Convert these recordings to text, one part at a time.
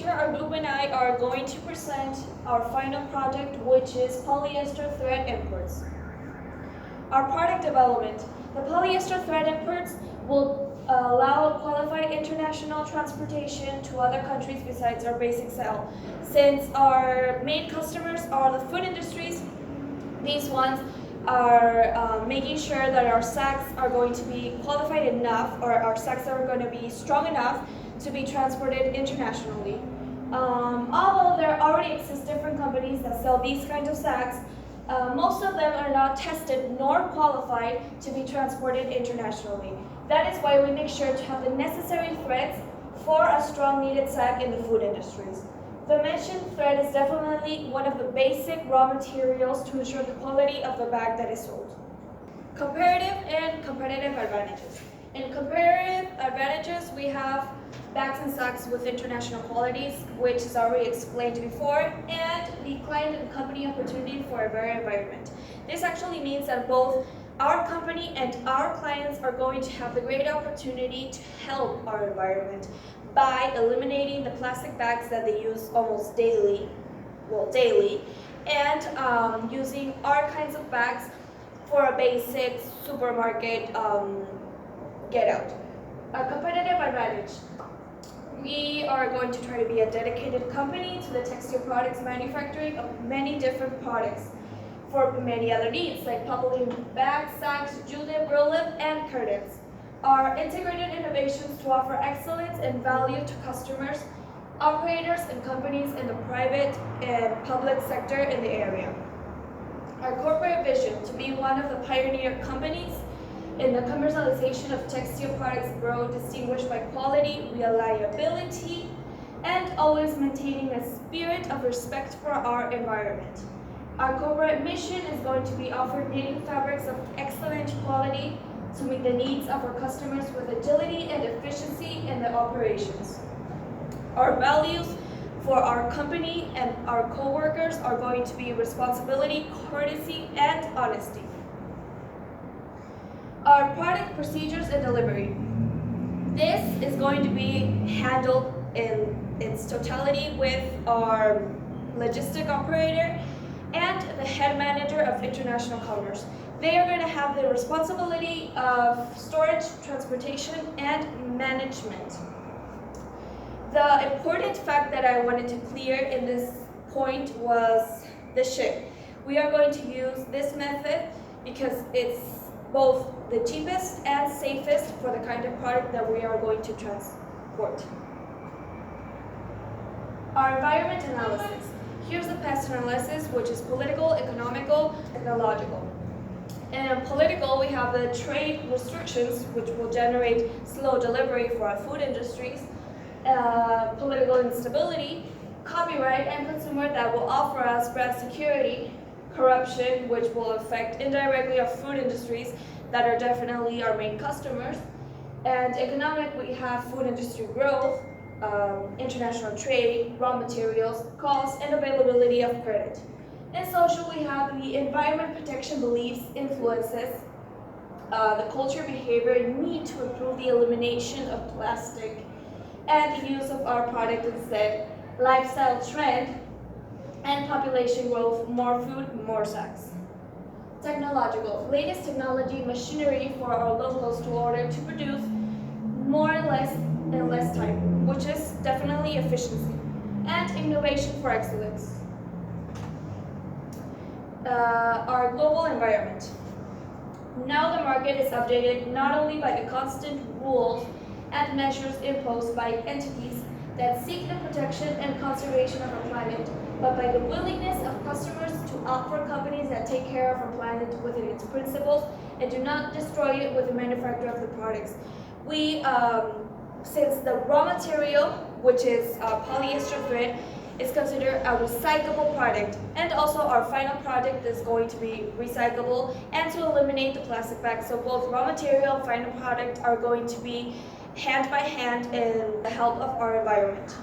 teacher, our group and I are going to present our final project, which is polyester thread imports. Our product development. The polyester thread imports will allow qualified international transportation to other countries besides our basic sale. Since our main customers are the food industries, these ones are making sure that our sacks are going to be qualified enough, or our sacks are going to be strong enough to be transported internationally. Although there already exist different companies that sell these kinds of sacks, most of them are not tested nor qualified to be transported internationally. That is why we make sure to have the necessary threads for a strong needed sack in the food industries. The mentioned thread is definitely one of the basic raw materials to ensure the quality of the bag that is sold. Comparative and competitive advantages. In comparative advantages, we have bags and sacks with international qualities, which is already explained before, and the client and company opportunity for a better environment. This actually means that both our company and our clients are going to have the great opportunity to help our environment by eliminating the plastic bags that they use almost daily, and using our kinds of bags for a basic supermarket get out. A competitive advantage. We are going to try to be a dedicated company to the textile products manufacturing of many different products for many other needs, like polyethylene bags, sacks, julep, burlap, and curtains. Our integrated innovations to offer excellence and value to customers, operators, and companies in the private and public sector in the area. Our corporate vision to be one of the pioneer companies in the commercialization of textile products grow distinguished by quality, reliability, and always maintaining a spirit of respect for our environment. Our corporate mission is going to be offer knitting fabrics of excellent quality to meet the needs of our customers with agility and efficiency in the operations. Our values for our company and our co-workers are going to be responsibility, courtesy, and honesty. Our product procedures and delivery. This is going to be handled in its totality with our logistic operator and the head manager of international commerce. They are going to have the responsibility of storage, transportation, and management. The important fact that I wanted to clear in this point was the ship. We are going to use this method because it's both the cheapest and safest for the kind of product that we are going to transport. Our environment analysis. Here's the past analysis, which is political, economical, technological. In political, we have the trade restrictions, which will generate slow delivery for our food industries, political instability, copyright, and consumer that will offer us brand security, corruption, which will affect indirectly our food industries that are definitely our main customers, and economic, we have food industry growth, international trade, raw materials, cost, and availability of credit. In social, we have the environment protection beliefs, influences, the culture, behavior, need to improve the elimination of plastic, and the use of our product instead, lifestyle trend, and population growth, more food, more sacks. Technological, latest technology, machinery for our locals to order to produce more or less in less time, which is definitely efficiency, and innovation for excellence. Our global environment. Now the market is updated not only by the constant rules and measures imposed by entities that seek the protection and conservation of our planet, but by the willingness of customers to opt for companies that take care of our planet within its principles and do not destroy it with the manufacture of the products. We, since the raw material, which is polyester thread, is considered a recyclable product, and also our final product is going to be recyclable and to eliminate the plastic bags. So both raw material and final product are going to be hand by hand in the help of our environment.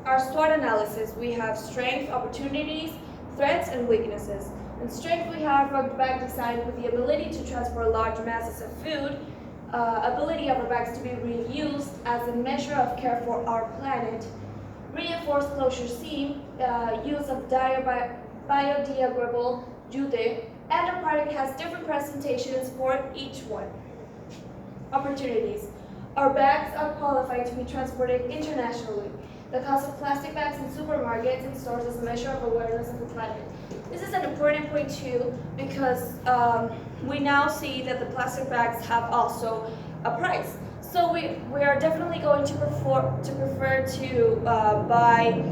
Our SWOT analysis, we have strengths, opportunities, threats, and weaknesses. In strength, we have rugged bag design with the ability to transport large masses of food, ability of our bags to be reused as a measure of care for our planet, reinforced closure seam, use of biodegradable jute, and our product has different presentations for each one. Opportunities. Our bags are qualified to be transported internationally. The cost of plastic bags in supermarkets and stores is a measure of awareness of the planet. This is an important point too because we now see that the plastic bags have also a price. So we are definitely going to prefer to buy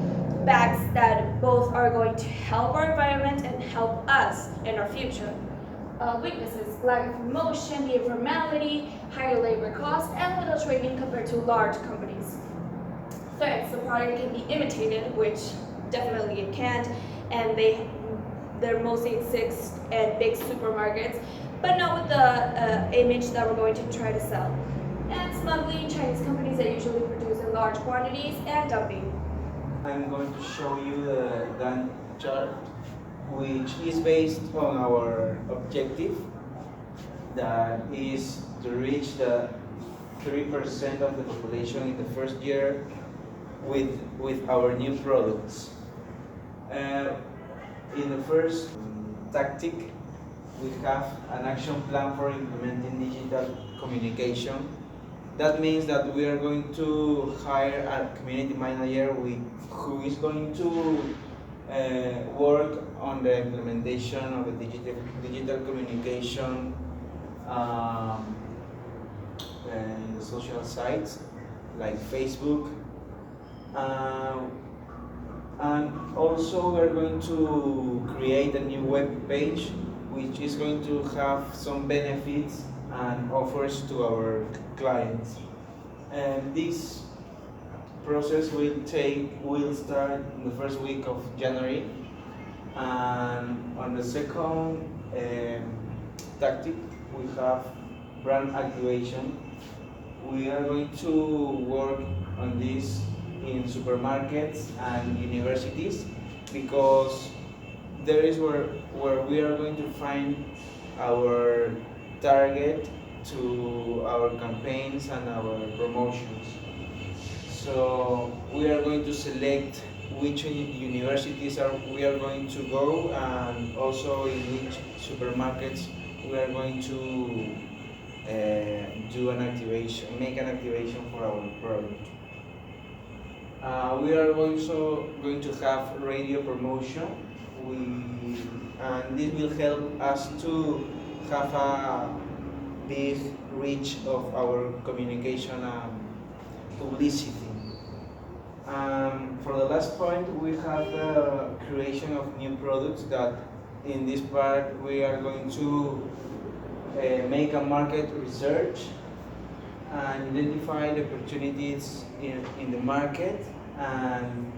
bags that both are going to help our environment and help us in our future. Weaknesses: lack of promotion, the informality, higher labor costs, and little training compared to large companies. Threats: the product can be imitated, which definitely it can't, and they're mostly exist at big supermarkets, but not with the image that we're going to try to sell. And smuggling: Chinese companies that usually produce in large quantities, and dumping. I'm going to show you the Gantt chart, which is based on our objective, that is to reach the 3% of the population in the first year with our new products. In the first tactic, we have an action plan for implementing digital communication. That means that we are going to hire a community manager who is going to work on the implementation of the digital communication in the social sites like Facebook. And also we're going to create a new web page which is going to have some benefits and offers to our clients. And this process will start in the first week of January. And on the second tactic, we have brand activation. We are going to work on this in supermarkets and universities because there is where we are going to find our target to our campaigns and our promotions. So we are going to select which universities we are going to go, and also in which supermarkets we are going to make an activation for our product. We are also going to have radio promotion, and this will help us to have a big reach of our communication and publicity. For the last point, we have the creation of new products. That in this part we are going to make a market research and identify the opportunities in the market, and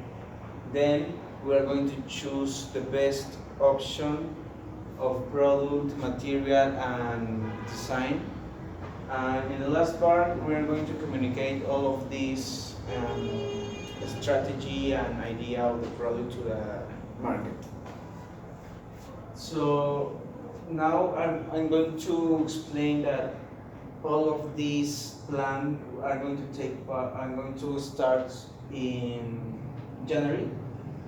then we are going to choose the best option of product, material, and design. And in the last part, we are going to communicate all of these strategy and idea of the product to the market. So now I'm going to explain that all of these plans are going to take part. I'm going to start in January,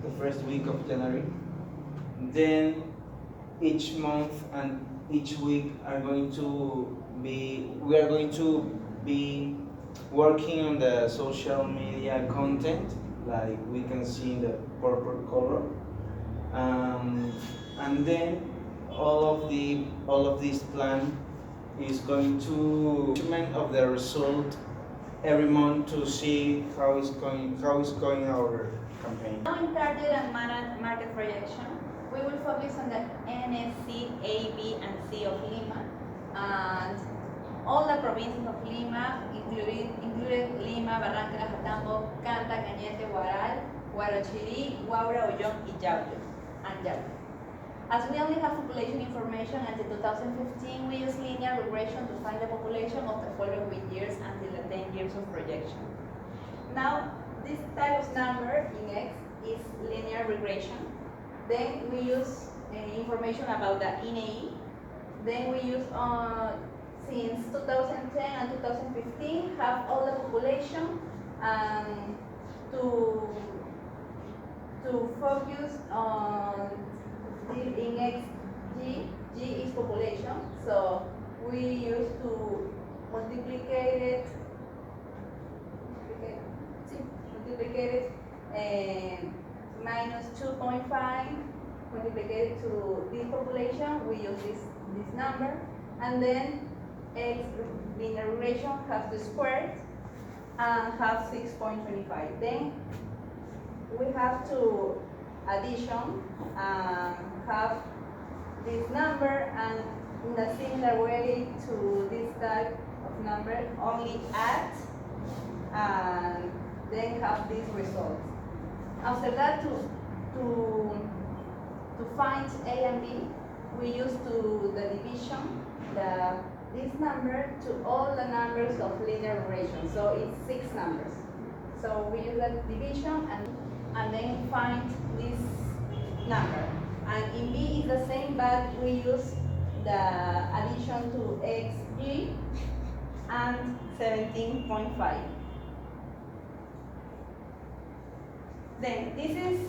the first week of January. Then each month and each week we are going to be working on the social media content, like we can see in the purple color, and then all of this plan is going to document of the result every month to see how is going our campaign. Now in target and market projection, we will focus on the NSC, A, B, and C of Lima, and all the provinces of Lima, included Lima, Barranca, Jatambo, Canta, Cañete, Huaral, Huarochirí, Huaura, Ullón, and Yaute. As we only have population information until 2015, we use linear regression to find the population of the following years until the 10 years of projection. Now, this type of number in X is linear regression. Then we use information about the INEI. Then we use since 2010 and 2015 have all the population to focus on in xg. G is population, so we used to multiplicate it minus 2.5 multiplicated to this population. We use this number, and then x linear regression has to square it and have 6.25. Then we have to addition and have this number, and in a similar way to this type of number, only add and then have these results. After that, to find A and B, we use the division, this number to all the numbers of linear regression. So it's 6 numbers. So we use that division and then find this number. And in B is the same, but we use the addition to xg and 17.5. Then this is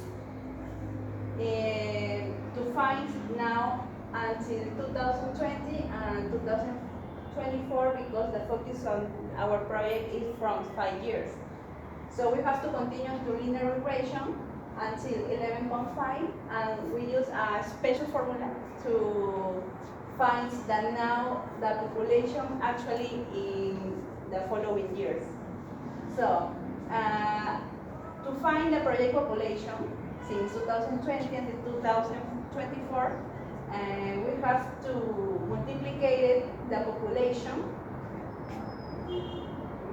to find now until 2020 and 2024, because the focus on our project is from 5 years. So we have to continue to linear regression until 11.5, and we use a special formula to find that now the population actually in the following years. So to find the project population since 2020 until 2024, we have to multiplicate the population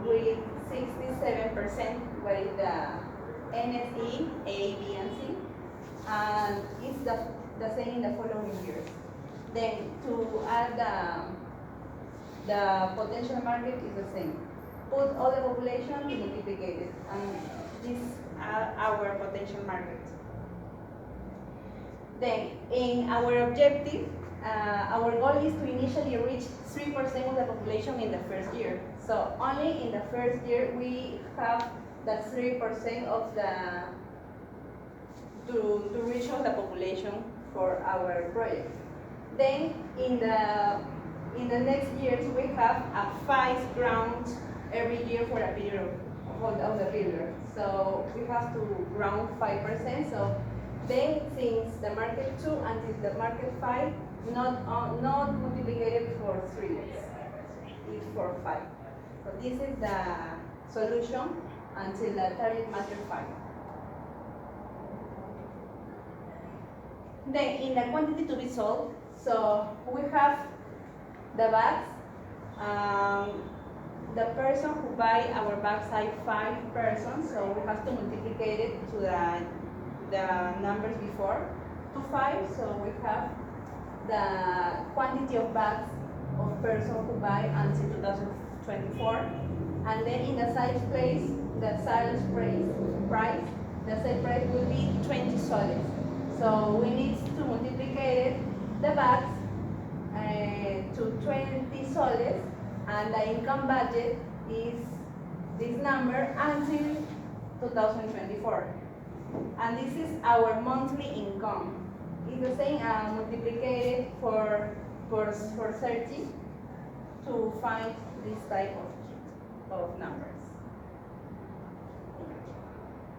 with 67%, what is the NSE, A, B, and C, and it's the same in the following years. Then to add the potential market is the same. Put all the population to multiplicate it, and these are our potential market. Then in our objective, our goal is to initially reach 3% of the population in the first year. So only in the first year we have that 3% of to reach all the population for our project. Then in the next years we have a 5 ground every year for a period of the period. So we have to ground 5%. So then since the market 2 until the market 5, not multiplied for 3 years, it's for 5. So this is the solution until the target market 5. Then in the quantity to be solved, so we have the bags. The person who buy our bags are 5 persons, so we have to multiply it to the numbers before to 5. So we have the quantity of bags of person who buy until 2024, and then in the sales price, the sales price will be 20 soles. So we need to multiply the bags to 20 soles, and the income budget is this number until 2024. And this is our monthly income. It's the same, multiplied for 30 to find this type of numbers.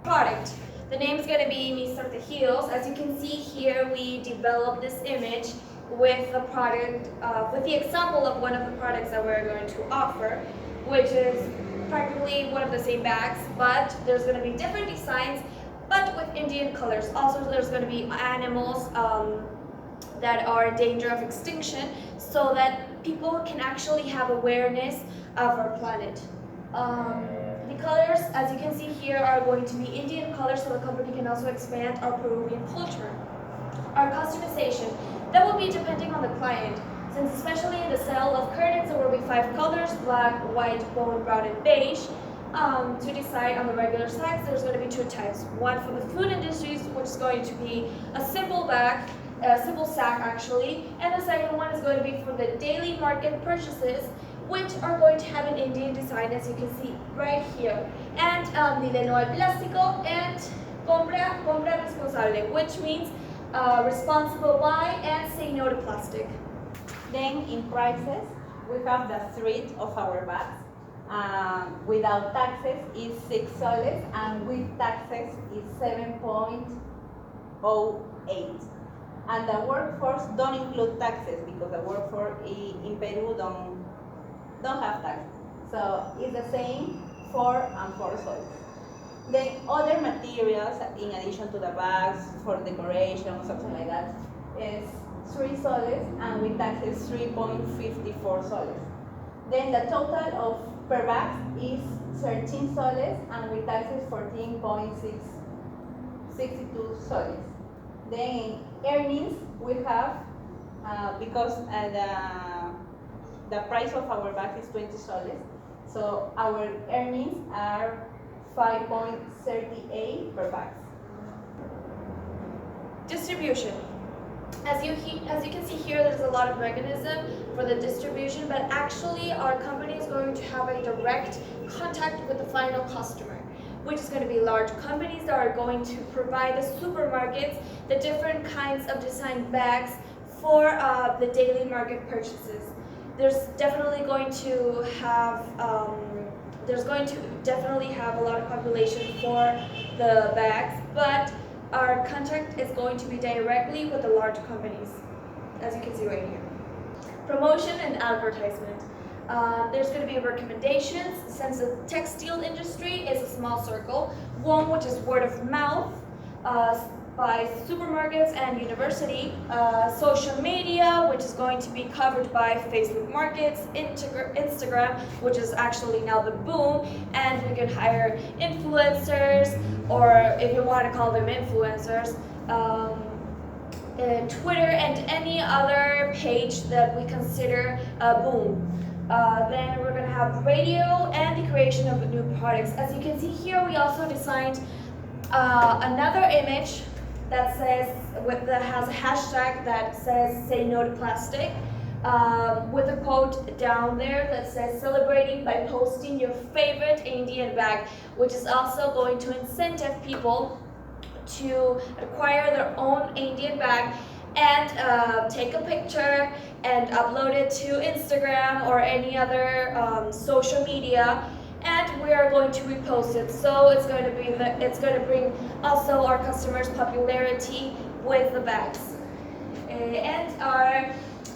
Product. The name is going to be Mr. Tejidos. As you can see here, we developed this image with the product, with the example of one of the products that we're going to offer, which is practically one of the same bags, but there's going to be different designs, but with Indian colors. Also, there's going to be animals that are in danger of extinction, so that people can actually have awareness of our planet. The colors, as you can see here, are going to be Indian colors, so the company can also expand our Peruvian culture. Our customization, that will be depending on the client, since especially in the sale of curtains, there will be 5 colors: black, white, bone, brown, and beige. To decide on the regular size, there's going to be 2 types. One for the food industries, which is going to be a simple bag simple sack actually, and the second one is going to be for the daily market purchases, which are going to have an Indian design, as you can see right here. And dile no al plástico and compra responsable, which means responsible buy and say no to plastic. Then in prices, we have the thread of our bags. Without taxes is 6 soles, and with taxes is 7.08. And the workforce don't include taxes because the workforce in Peru don't have taxes. So it's the same 4 and 4 soles. Then other materials in addition to the bags for decoration or something like that is 3 soles, and with taxes 3.54 soles. Then the total of per bag is 13 soles, and with taxes 14.62 soles. Then in earnings we have, because the price of our bag is 20 soles, so our earnings are 5.38 per bag. Distribution. As you can see here, there's a lot of mechanism for the distribution, but actually our company is going to have a direct contact with the final customer, which is going to be large companies that are going to provide the supermarkets the different kinds of design bags for the daily market purchases. There's definitely going to have definitely have a lot of population for the bags, but our contact is going to be directly with the large companies, as you can see right here. Promotion and advertisement. There's going to be recommendations, since the textile industry is a small circle. One, which is word of mouth by supermarkets and university. Social media, which is going to be covered by Facebook Markets, Instagram, which is actually now the boom, and we can hire influencers, or if you want to call them influencers, Twitter and any other page that we consider a boom. Then we're going to have radio and the creation of new products. As you can see here, we also designed another image that has a hashtag that says "Say No to Plastic," with a quote down there that says "Celebrating by posting your favorite Indian bag," which is also going to incentive people to acquire their own Indian bag and take a picture and upload it to Instagram or any other social media, and we are going to repost it. So it's going to bring also our customers popularity with the bags. And our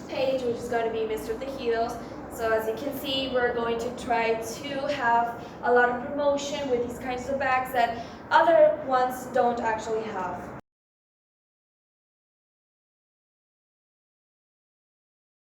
page, which is going to be Mr. Tejidos. So as you can see, we're going to try to have a lot of promotion with these kinds of bags that other ones don't actually have.